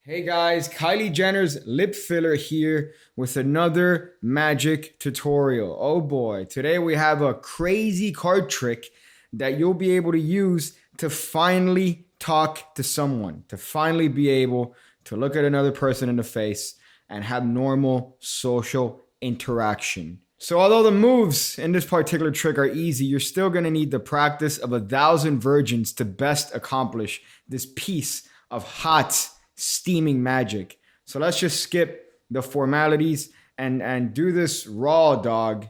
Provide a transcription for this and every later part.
Hey guys, Kylie Jenner's lip filler here with another magic tutorial. Oh boy, today we have a crazy card trick that you'll be able to use to finally talk to someone, to finally be able to look at another person in the face and have normal social interaction. So although the moves in this particular trick are easy, you're still gonna need the practice of 1,000 virgins to best accomplish this piece of hot steaming magic. So let's just skip the formalities and do this raw dog.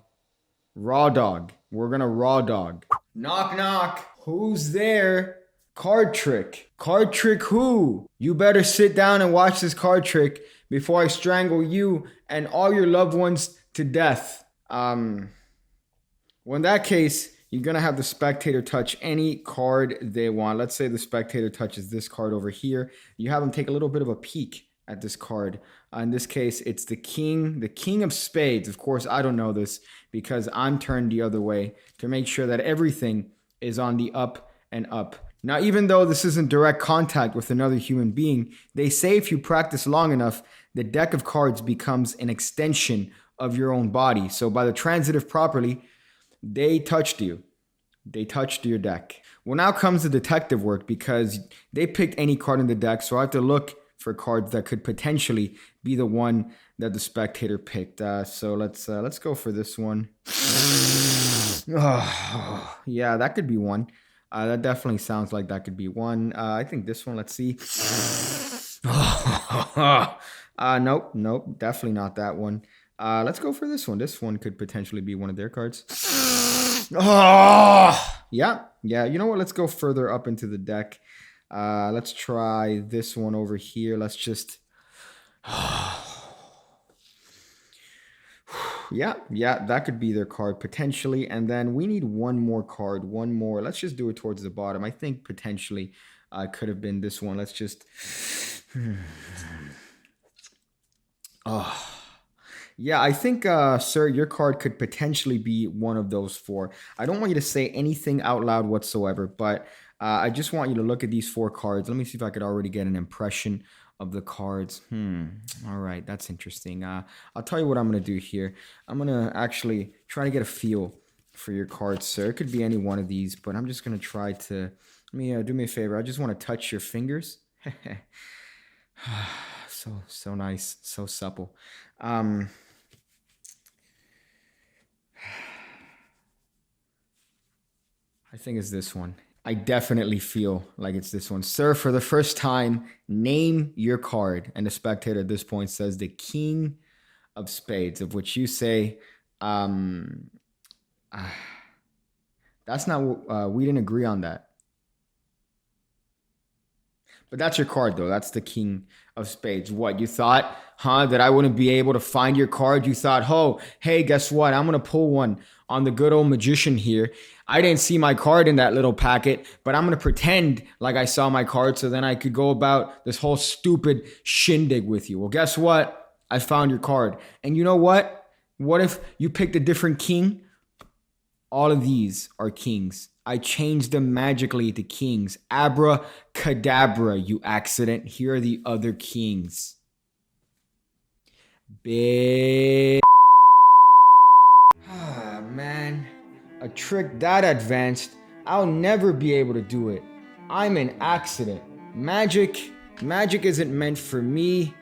Raw dog. We're gonna raw dog. Knock knock. Who's there? Card trick. Card trick who? You better sit down and watch this card trick before I strangle you and all your loved ones to death. Well, in that case, you're going to have the spectator touch any card they want. Let's say the spectator touches this card over here. You have them take a little bit of a peek at this card. In this case, it's the king of spades. Of course, I don't know this because I'm turned the other way to make sure that everything is on the up and up. Now, even though this isn't direct contact with another human being, they say if you practice long enough, the deck of cards becomes an extension of your own body. So by the transitive properly, they touched you. They touched your deck. Well, now comes the detective work because they picked any card in the deck. So I have to look for cards that could potentially be the one that the spectator picked. So let's go for this one. Oh, yeah, that could be one. That definitely sounds like that could be one. I think this one, let's see. Nope, definitely not that one. Let's go for this one. This one could potentially be one of their cards. Oh, yeah. You know what? Let's go further up into the deck. Let's try this one over here. Let's just. Yeah, that could be their card potentially. And then we need one more card. One more. Let's just do it towards the bottom. I think potentially could have been this one. Let's just. Oh. Yeah, I think, sir, your card could potentially be one of those four. I don't want you to say anything out loud whatsoever, but I just want you to look at these four cards. Let me see if I could already get an impression of the cards. All right, that's interesting. I'll tell you what I'm going to do here. I'm going to actually try to get a feel for your cards, sir. It could be any one of these, but I'm just going to try to, do me a favor. I just want to touch your fingers. So nice, so supple. I think it's this one. I definitely feel like it's this one. Sir, for the first time, name your card. And the spectator at this point says the king of spades, of which you say, that's not, we didn't agree on that. But that's your card, though. That's the king of spades. What, you thought, that I wouldn't be able to find your card? You thought, oh, hey, guess what? I'm going to pull one on the good old magician here. I didn't see my card in that little packet, but I'm going to pretend like I saw my card so then I could go about this whole stupid shindig with you. Well, guess what? I found your card. And you know what? What if you picked a different king? All of these are kings. I changed them magically to kings. Abracadabra, you accident. Here are the other kings. Big. Ah, man. A trick that advanced, I'll never be able to do it. I'm an accident. Magic isn't meant for me.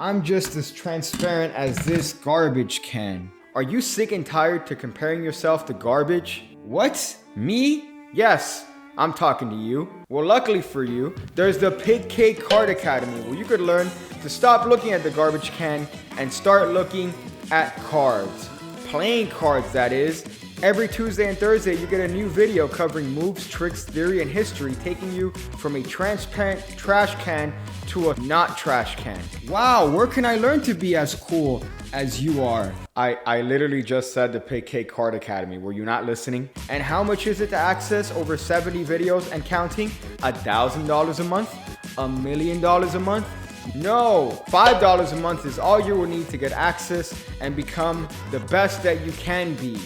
I'm just as transparent as this garbage can. Are you sick and tired to comparing yourself to garbage? What? Me? Yes, I'm talking to you. Well, luckily for you, there's the Pig Cake Card Academy where you could learn to stop looking at the garbage can and start looking at cards. Playing cards, that is. Every Tuesday and Thursday, you get a new video covering moves, tricks, theory, and history, taking you from a transparent trash can to a not trash can. Wow, where can I learn to be as cool as you are? I literally just said the Pig Cake Card Academy. Were you not listening? And how much is it to access over 70 videos and counting? $1,000 a month? $1 million a month? No, $5 a month is all you will need to get access and become the best that you can be.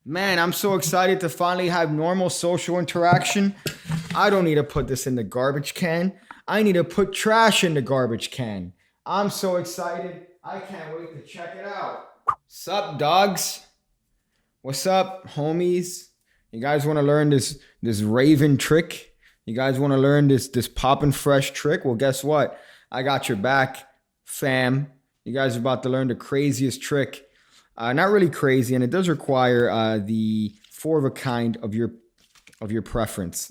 Man, I'm so excited to finally have normal social interaction. I don't need to put this in the garbage can. I need to put trash in the garbage can. I'm so excited. I can't wait to check it out. Sup, dogs? What's up, homies? You guys want to learn this Raven trick? You guys want to learn this poppin' fresh trick? Well, guess what? I got your back, fam. You guys are about to learn the craziest trick. Not really crazy, and it does require the four of a kind of your preference.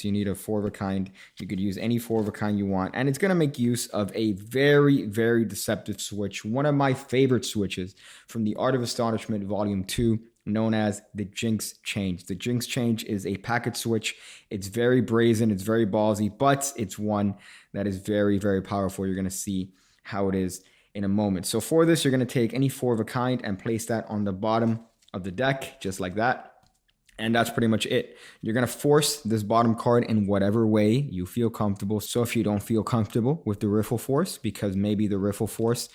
You need a four of a kind. You could use any four of a kind you want, and it's going to make use of a very, very deceptive switch, one of my favorite switches from the Art of Astonishment Volume 2, known as the Jinx Change. The Jinx Change is a packet switch. It's very brazen, it's very ballsy, but it's one that is very, very powerful. You're going to see how it is in a moment. So for this, you're going to take any four of a kind and place that on the bottom of the deck, just like that. And that's pretty much it. You're going to force this bottom card in whatever way you feel comfortable. So if you don't feel comfortable with the Riffle Force, because maybe the Riffle Force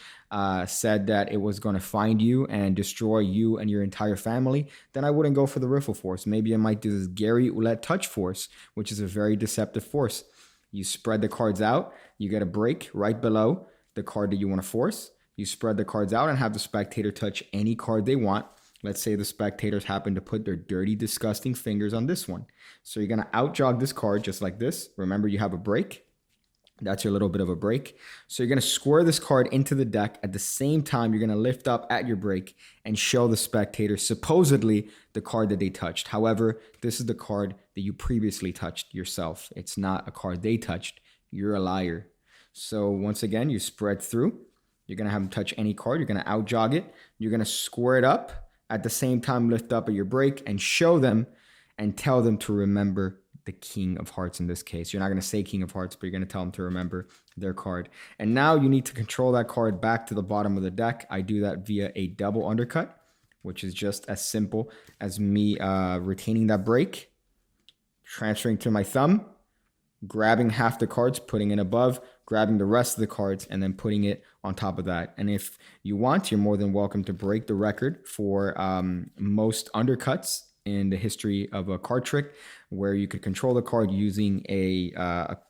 said that it was going to find you and destroy you and your entire family, then I wouldn't go for the Riffle Force. Maybe I might do this Gary Ouellette Touch Force, which is a very deceptive force. You spread the cards out. You get a break right below the card that you want to force. You spread the cards out and have the spectator touch any card they want. Let's say the spectators happen to put their dirty, disgusting fingers on this one. So you're going to outjog this card just like this. Remember, you have a break. That's your little bit of a break. So you're going to square this card into the deck. At the same time, you're going to lift up at your break and show the spectator supposedly the card that they touched. However, this is the card that you previously touched yourself. It's not a card they touched. You're a liar. So once again, you spread through. You're going to have them touch any card. You're going to outjog it. You're going to square it up. At the same time, lift up at your break and show them and tell them to remember the King of Hearts in this case. You're not going to say King of Hearts, but you're going to tell them to remember their card. And now you need to control that card back to the bottom of the deck. I do that via a double undercut, which is just as simple as me retaining that break, transferring to my thumb, grabbing half the cards, putting it above, grabbing the rest of the cards, and then putting it on top of that. And if you want, you're more than welcome to break the record for most undercuts in the history of a card trick, where you could control the card using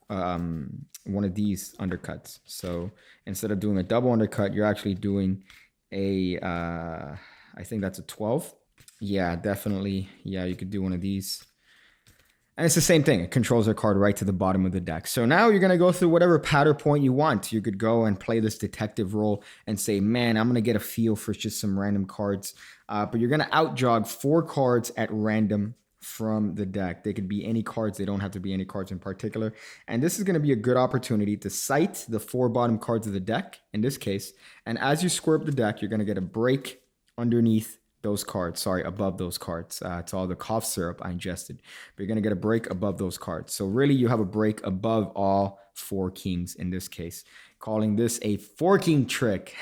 one of these undercuts. So instead of doing a double undercut, you're actually doing I think that's a 12. Yeah, definitely. Yeah, you could do one of these. And it's the same thing. It controls the card right to the bottom of the deck. So now you're going to go through whatever pattern point you want. You could go and play this detective role and say, man, I'm going to get a feel for just some random cards. But you're going to outjog 4 cards at random from the deck. They could be any cards. They don't have to be any cards in particular. And this is going to be a good opportunity to sight the 4 bottom cards of the deck, in this case. And as you square up the deck, you're going to get a break underneath those cards, above those cards. It's all the cough syrup I ingested. But you're going to get a break above those cards. So really you have a break above all 4 kings in this case. Calling this a forking trick.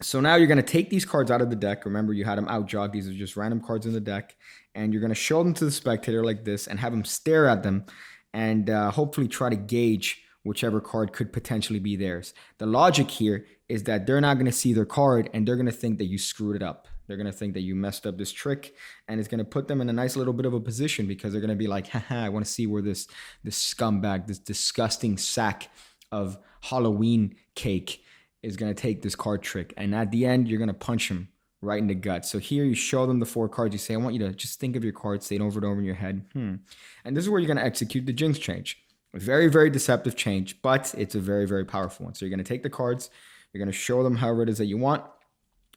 So now you're going to take these cards out of the deck. Remember, you had them outjogged. These are just random cards in the deck. And you're going to show them to the spectator like this and have them stare at them and hopefully try to gauge whichever card could potentially be theirs. The logic here is that they're not going to see their card and they're going to think that you screwed it up. They're going to think that you messed up this trick, and it's going to put them in a nice little bit of a position because they're going to be like, haha, I want to see where this scumbag, this disgusting sack of Halloween cake is going to take this card trick. And at the end, you're going to punch him right in the gut. So here you show them the 4 cards. You say, I want you to just think of your cards, say it over and over in your head. And this is where you're going to execute the Jinx Change. A very, very deceptive change, but it's a very, very powerful one. So you're going to take the cards. You're going to show them however it is that you want.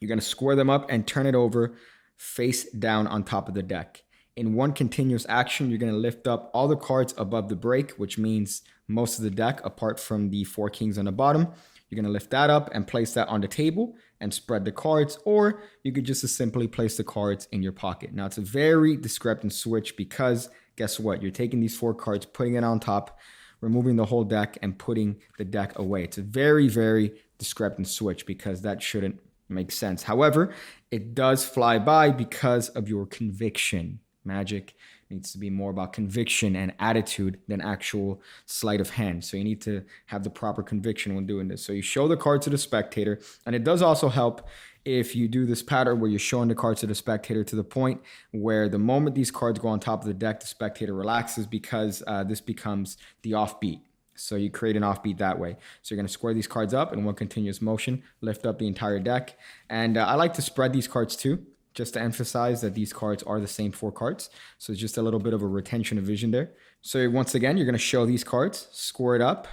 You're going to square them up and turn it over face down on top of the deck. In one continuous action, you're going to lift up all the cards above the break, which means most of the deck apart from the 4 kings on the bottom. You're going to lift that up and place that on the table and spread the cards, or you could just as simply place the cards in your pocket. Now, it's a very discrepant switch because guess what? You're taking these 4 cards, putting it on top, removing the whole deck, and putting the deck away. It's a very, very discrepant switch because that shouldn't make sense. However, it does fly by because of your conviction. Magic It needs to be more about conviction and attitude than actual sleight of hand. So you need to have the proper conviction when doing this. So you show the card to the spectator, and it does also help if you do this pattern where you're showing the cards to the spectator to the point where the moment these cards go on top of the deck, the spectator relaxes, because this becomes the offbeat. So you create an offbeat that way. So you're going to square these cards up in one continuous motion, lift up the entire deck. And I like to spread these cards too, just to emphasize that these cards are the same 4 cards. So it's just a little bit of a retention of vision there. So once again, you're going to show these cards, square it up,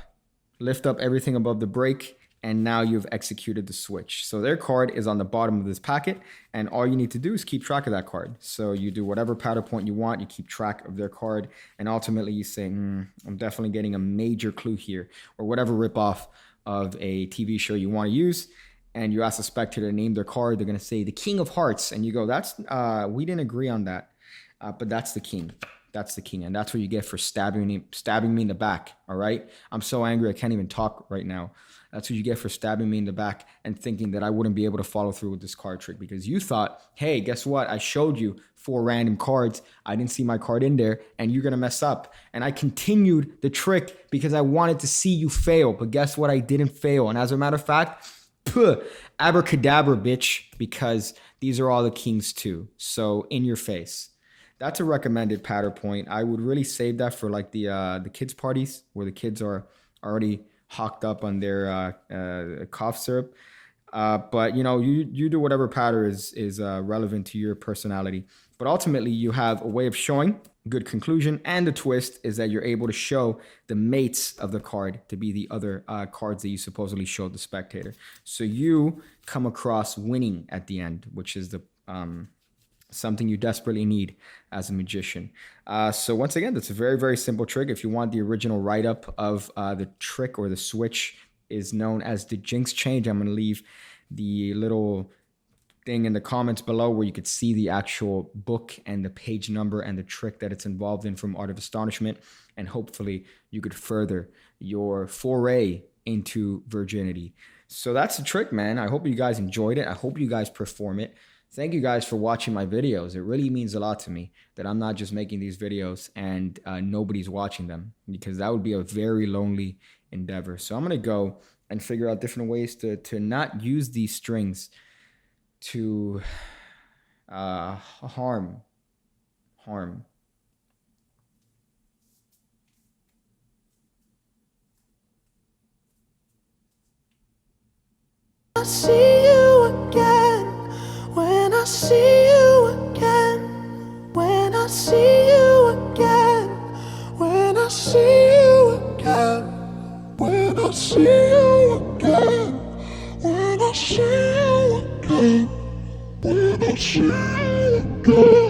lift up everything above the break, and now you've executed the switch. So their card is on the bottom of this packet, and all you need to do is keep track of that card. So you do whatever pattern point you want, you keep track of their card, and ultimately you say, I'm definitely getting a major clue here, or whatever ripoff of a TV show you want to use. And you ask the spectator to name their card, they're going to say the King of Hearts, and you go, we didn't agree on that, but that's the king. That's the king, and that's what you get for stabbing me in the back, all right? I'm so angry I can't even talk right now. That's what you get for stabbing me in the back and thinking that I wouldn't be able to follow through with this card trick, because you thought, hey, guess what? I showed you 4 random cards. I didn't see my card in there, and you're going to mess up. And I continued the trick because I wanted to see you fail, but guess what? I didn't fail. And as a matter of fact, abracadabra, bitch, because these are all the kings too. So in your face. That's a recommended pattern point. I would really save that for like the kids' parties where the kids are already hocked up on their cough syrup. But you do whatever pattern is relevant to your personality. But ultimately, you have a way of showing good conclusion, and the twist is that you're able to show the mates of the card to be the other cards that you supposedly showed the spectator. So you come across winning at the end, which is the something you desperately need as a magician. So once again, that's a very, very simple trick. If you want the original write-up of the trick or the switch, is known as the Jinx Change. I'm going to leave the little thing in the comments below where you could see the actual book and the page number and the trick that it's involved in from Art of Astonishment. And hopefully you could further your foray into virginity. So that's the trick, man. I hope you guys enjoyed it. I hope you guys perform it. Thank you guys for watching my videos. It really means a lot to me that I'm not just making these videos and nobody's watching them, because that would be a very lonely endeavor. So I'm going to go and figure out different ways to not use these strings to harm. I see you again. When I see you again, when I see you again, when I see you again, when I see you again, when I see you again, when I see you again.